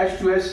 H2S